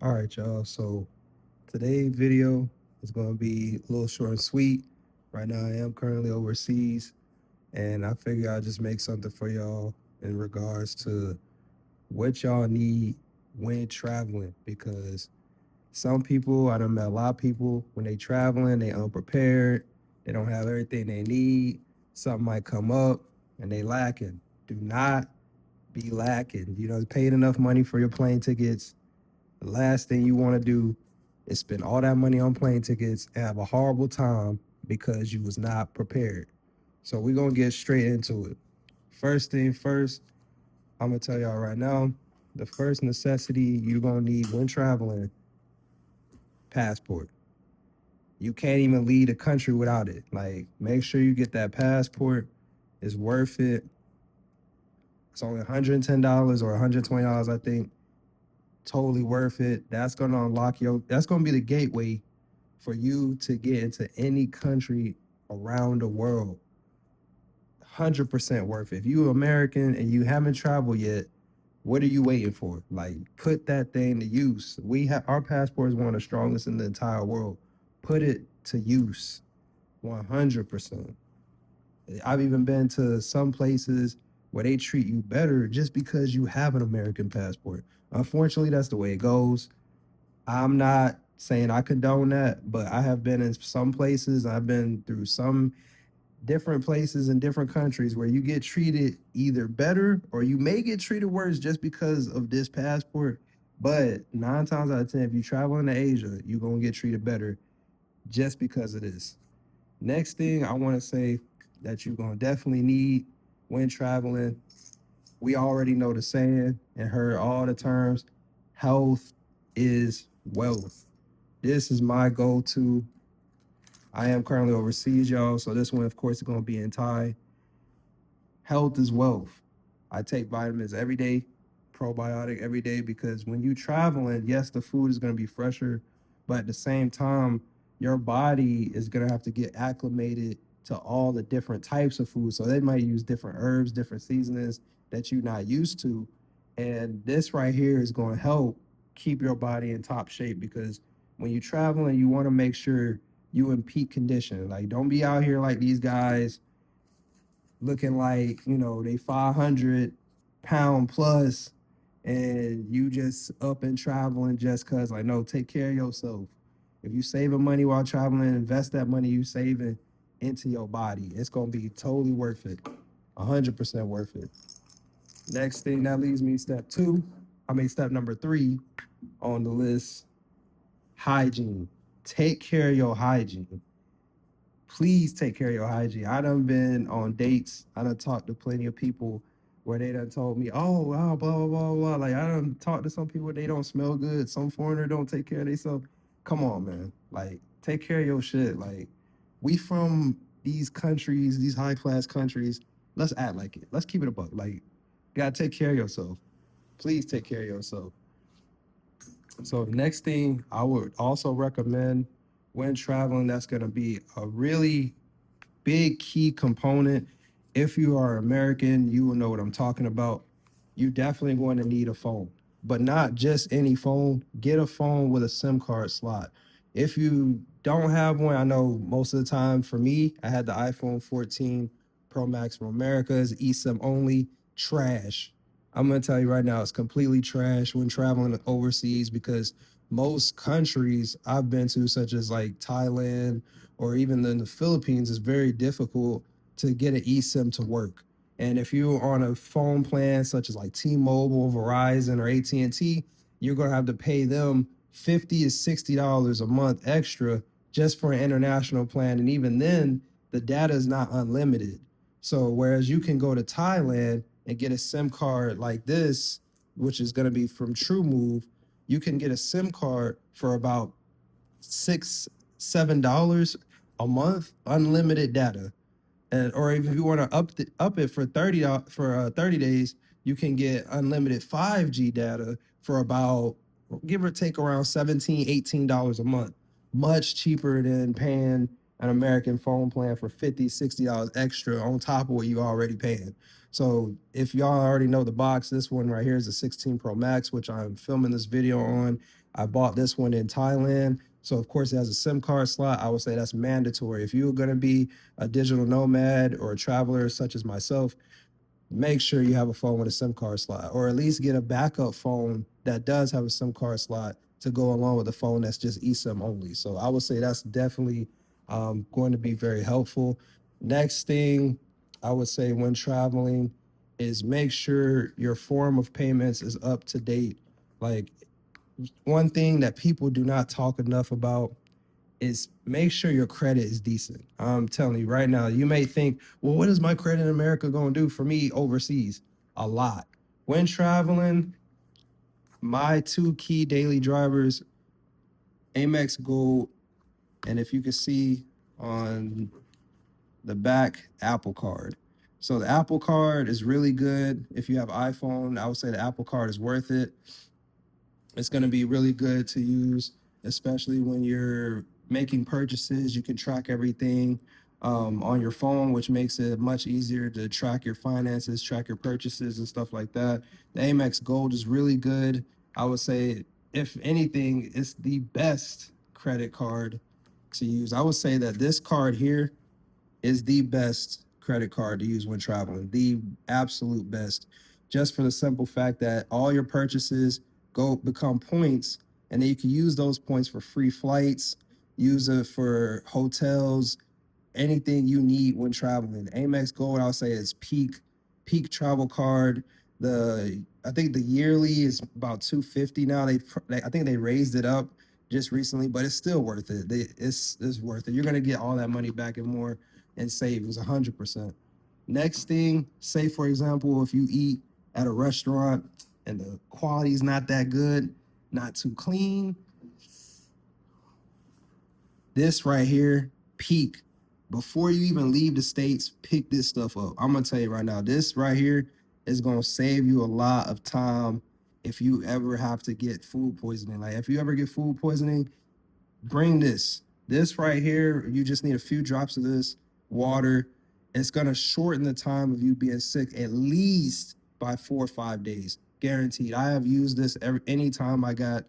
All right, y'all. So today's video is going to be a little short and sweet. Right now, I am currently overseas, and I figure I'll just make something for y'all in regards to what y'all need when traveling. Because some people, I done met a lot of people when they traveling, they unprepared, they don't have everything they need. Something might come up, and they lacking. Do not be lacking. You know, paid enough money for your plane tickets. The last thing you want to do is spend all that money on plane tickets and have a horrible time because you was not prepared. So we're gonna get straight into it. First thing first, I'm gonna tell y'all right now, the first necessity you're gonna need when traveling, passport. You can't even leave the country without it. Like, make sure you get that passport. It's worth it. It's only $110 or $120, I think. Totally worth it. That's gonna unlock that's gonna be the gateway for you to get into any country around the world. 100% worth it. If you American and you haven't traveled yet, what are you waiting for? Like, put that thing to use. We have our passport is one of the strongest in the entire world. Put it to use. 100%. I've even been to some places where they treat you better just because you have an American passport. Unfortunately, that's the way it goes. I'm not saying I condone that, but I have been in some places. I've been through some different places in different countries where you get treated either better or you may get treated worse just because of this passport. But 9 times out of 10, if you travel into Asia, you're going to get treated better just because of this. Next thing I want to say that you're going to definitely need when traveling, we already know the saying and heard all the terms. Health is wealth. This is my go-to. I am currently overseas, y'all. So this one, of course, is going to be in Thai. Health is wealth. I take vitamins every day, probiotic every day, because when you traveling, yes, the food is going to be fresher, but at the same time, your body is going to have to get acclimated to all the different types of food. So they might use different herbs, different seasonings that you're not used to. And this right here is going to help keep your body in top shape because when you're traveling, you want to make sure you in peak condition. Like, don't be out here like these guys looking like, they 500 pound plus and you just up and traveling just cause, like, no, take care of yourself. If you saving money while traveling, invest that money you saving into your body. It's gonna be totally worth it. 100% worth it. Next thing that leads me step number three on the list, hygiene. Take care of your hygiene. Please take care of your hygiene. I done been on dates. I done talked to plenty of people where they done told me, oh wow, blah blah blah blah. Like, I done talked to some people, they don't smell good. Some foreigner don't take care of themselves. Come on, man. Like, take care of your shit. Like, we from these countries, these high class countries. Let's act like it. Let's keep it a buck. Like, you gotta take care of yourself. Please take care of yourself. So next thing I would also recommend when traveling, that's gonna be a really big key component. If you are American, you will know what I'm talking about. You definitely going to need a phone, but not just any phone. Get a phone with a SIM card slot. If you don't have one, I know most of the time for me, I had the iPhone 14 Pro Max from America. It's eSIM only. Trash. I'm gonna tell you right now, it's completely trash when traveling overseas because most countries I've been to, such as like Thailand, or even in the Philippines, it's very difficult to get an eSIM to work. And if you're on a phone plan such as like T-Mobile, Verizon, or AT&T, you're gonna have to pay them $50 to $60 a month extra just for an international plan. And even then, the data is not unlimited. So whereas you can go to Thailand and get a SIM card like this, which is gonna be from TrueMove, you can get a SIM card for about $6, $7 a month, unlimited data. And or if you want to up it for 30 days, you can get unlimited 5G data for about, give or take, around $17, $18 a month. Much cheaper than paying an American phone plan for $50, $60 extra on top of what you already paying. So if y'all already know the box, this one right here is a 16 Pro Max, which I'm filming this video on. I bought this one in Thailand. So of course it has a SIM card slot. I would say that's mandatory. If you're gonna be a digital nomad or a traveler such as myself, make sure you have a phone with a SIM card slot, or at least get a backup phone that does have a SIM card slot to go along with the phone that's just eSIM only. So I would say that's definitely going to be very helpful. Next thing I would say when traveling is make sure your form of payments is up to date. Like, one thing that people do not talk enough about is make sure your credit is decent. I'm telling you right now, you may think, well, what is my credit in America going to do for me overseas? A lot. When traveling, my two key daily drivers, Amex Gold, and if you can see on the back, Apple Card. So the Apple Card is really good. If you have iPhone, I would say the Apple Card is worth it. It's going to be really good to use, especially when you're making purchases. You can track everything on your phone, which makes it much easier to track your finances, track your purchases, and stuff like that. The Amex Gold is really good. I would say, if anything, it's the best credit card to use. I would say that this card here is the best credit card to use when traveling, the absolute best, just for the simple fact that all your purchases go become points, and then you can use those points for free flights, use it for hotels, anything you need when traveling. Amex Gold, I'll say, is peak travel card. I think the yearly is about 250 now. I think they raised it up just recently, but it's still worth it. It's worth it. You're gonna get all that money back and more and savings 100%. Next thing, say for example, if you eat at a restaurant and the quality's not that good, not too clean, this right here, peak. Before you even leave the States, pick this stuff up. I'm gonna tell you right now, this right here is gonna save you a lot of time if you ever have to get food poisoning. Like, if you ever get food poisoning, bring this. This right here, you just need a few drops of this water. It's gonna shorten the time of you being sick at least by 4 or 5 days, guaranteed. I have used this anytime I got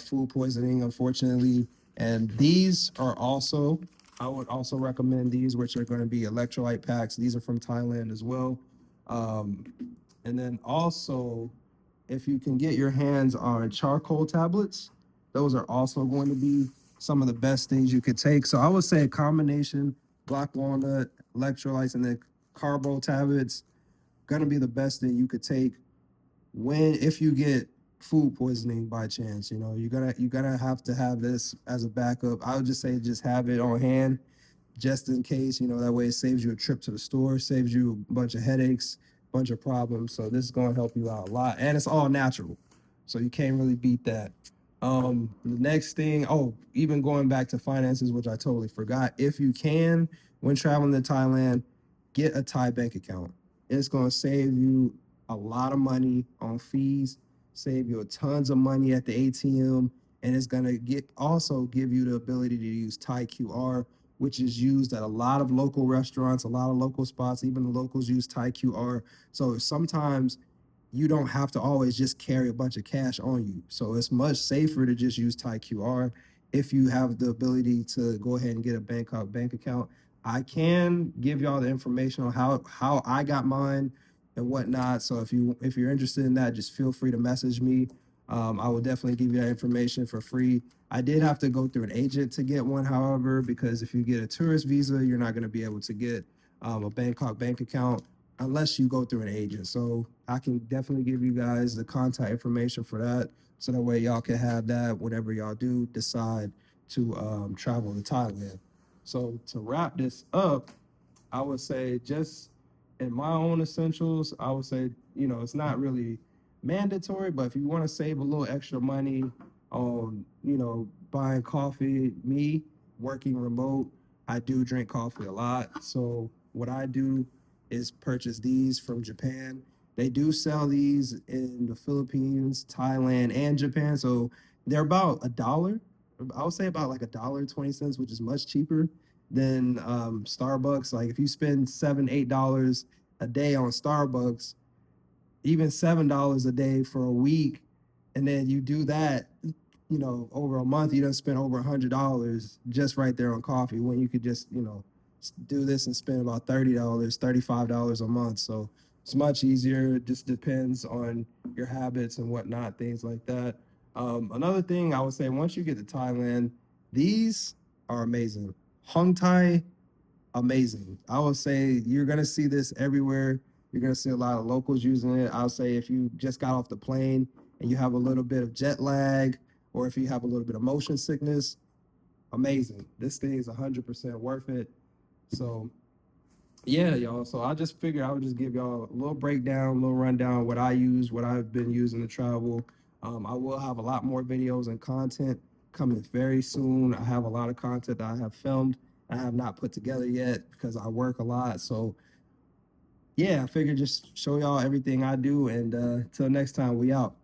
food poisoning, unfortunately. And these are also, I would also recommend these, which are going to be electrolyte packs. These are from Thailand as well. And then also, if you can get your hands on charcoal tablets, those are also going to be some of the best things you could take. So I would say a combination, black walnut, electrolytes, and then carbo tablets, gonna be the best thing you could take if you get food poisoning by chance. You're gonna have to have this as a backup. I would just say just have it on hand just in case. That way it saves you a trip to the store, saves you a bunch of headaches, bunch of problems. So this is going to help you out a lot, and it's all natural, so you can't really beat that. The next thing, even going back to finances, which I totally forgot, if you can, when traveling to Thailand, get a Thai bank account. It's going to save you a lot of money on fees, save you tons of money at the ATM, and it's going to also give you the ability to use Thai QR, which is used at a lot of local restaurants, a lot of local spots. Even the locals use Thai QR. So sometimes you don't have to always just carry a bunch of cash on you. So it's much safer to just use Thai QR if you have the ability to go ahead and get a Bangkok bank account. I can give y'all the information on how I got mine and whatnot. So if you're interested in that, just feel free to message me. I will definitely give you that information for free. I did have to go through an agent to get one, however, because if you get a tourist visa, you're not going to be able to get a Bangkok bank account unless you go through an agent. So I can definitely give you guys the contact information for that, so that way y'all can have that whenever y'all do decide to travel to Thailand. So to wrap this up, I would say, just in my own essentials, I would say, it's not really mandatory, but if you want to save a little extra money on, buying coffee, me working remote, I do drink coffee a lot. So what I do is purchase these from Japan. They do sell these in the Philippines, Thailand, and Japan. So they're about $1. I would say about like $1.20, which is much cheaper than Starbucks. Like if you spend $7, $8 a day on Starbucks, even $7 a day for a week, and then you do that, over a month, you don't spend over $100 just right there on coffee when you could just, do this and spend about $30, $35 a month. So it's much easier. It just depends on your habits and whatnot, things like that. Another thing I would say, once you get to Thailand, these are amazing. Hong Thai, amazing. I would say you're gonna see this everywhere. You're gonna see a lot of locals using it. I'll say if you just got off the plane and you have a little bit of jet lag, or if you have a little bit of motion sickness, amazing. This thing is 100% worth it. So yeah, y'all. So I just figured I would just give y'all a little breakdown, a little rundown, what I use, what I've been using to travel. I will have a lot more videos and content coming very soon. I have a lot of content that I have filmed. I have not put together yet because I work a lot. So yeah, I figured just show y'all everything I do. And till next time, we out.